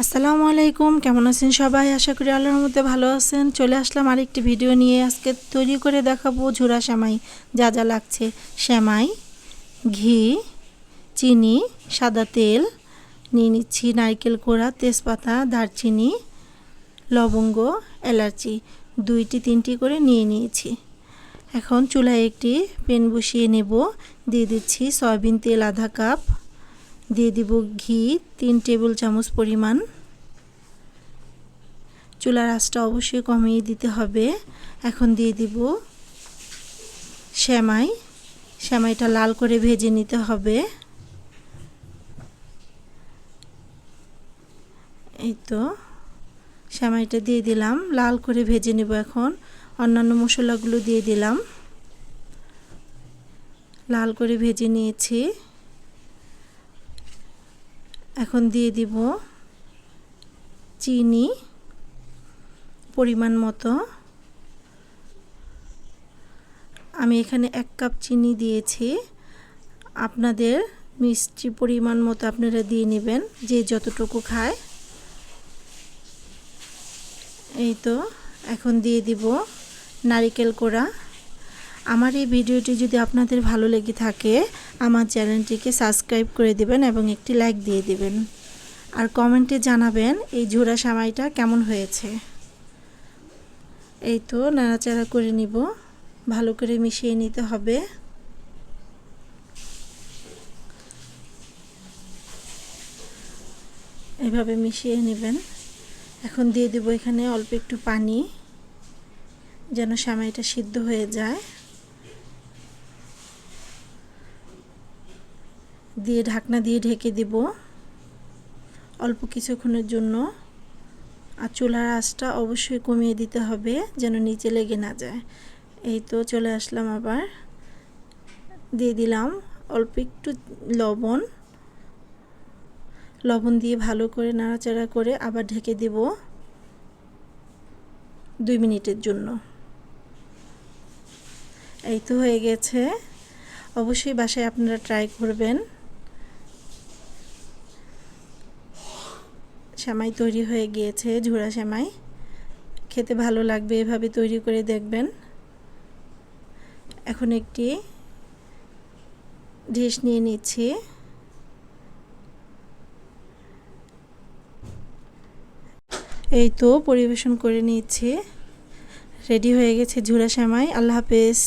আসসালামু আলাইকুম, কেমন আছেন সবাই? আশা করি আল্লাহর মধ্যে ভালো আছেন। চলে আসলাম আরেকটি ভিডিও নিয়ে। আজকে তৈরি করে দেখাবো ঝুরা সেমাই। যা যা লাগছে: সেমাই, ঘি, চিনি, সাদা তেল, নিয়ে নিচ্ছি নারকেল কোড়া, তেজপাতা, দারচিনি, লবঙ্গ, এলাচি 2-3টি করে নিয়ে নিয়েছি। এখন চুলায় একটি প্যান বসিয়ে নেব। দিয়ে দিচ্ছি সয়াবিন তেল আধা কাপ, দিয়ে দিব ঘি 3 টেবিল চামচ পরিমাণ। চুলার আঁচটা অবশ্যই কমিয়ে দিতে হবে। এখন দিয়ে দিব সেমাইটা লাল করে ভেজে নিতে হবে। এই তো সেমাইটা দিয়ে দিলাম, লাল করে ভেজে নেব। এখন অন্যান্য মশলাগুলো দিয়ে দিলাম, লাল করে ভেজে নিয়েছি। এখন দিয়ে দিব চিনি পরিমাণ মতো। আমি এখানে 1 কাপ চিনি দিয়েছি। আপনাদের মিষ্টি পরিমাণ মতো আপনারা দিয়ে নেবেন, যে যতটুকু খায়। এই তো এখন দিয়ে দিব নারকেল কোড়া। আমার এই ভিডিওটি যদি আপনাদের ভালো লেগে থাকে, আমার চ্যানেলটিকে সাবস্ক্রাইব করে দিবেন এবং একটি লাইক দিয়ে দিবেন। আর কমেন্টে জানাবেন এই ঝুরা সেমাইটা কেমন হয়েছে। এই তো নাড়াচাড়া করে নিব, ভালো করে মিশিয়ে নিতে হবে। এভাবে মিশিয়ে নেবেন। এখন দিয়ে দেব এখানে অল্প একটু পানি, যেন সেমাইটা সিদ্ধ হয়ে যায়। দিয়ে ঢাকনা দিয়ে ঢেকে দিব অল্প কিছুক্ষণের জন্য। আর চুলার আঁচটা অবশ্যই কমিয়ে দিতে হবে, যেন নিচে লেগে না যায়। এই তো চলে আসলাম, আবার দিয়ে দিলাম অল্প একটু লবণ দিয়ে ভালো করে নাড়াচাড়া করে আবার ঢেকে দেব 2 মিনিটের জন্য। এই তো হয়ে গেছে। অবশ্যই বাসায় আপনারা ট্রাই করবেন। সেমাই তৈরি হয়ে গিয়েছে, ঝুরা সেমাই। খেতে ভালো লাগবে, এভাবে তৈরি করে দেখবেন। এখন একটি ডিশ নিয়ে নিচ্ছি। এই তো পরিবেশন করে নিচ্ছি। রেডি হয়ে গেছে ঝুরা সেমাই। আল্লাহ হাফেজ।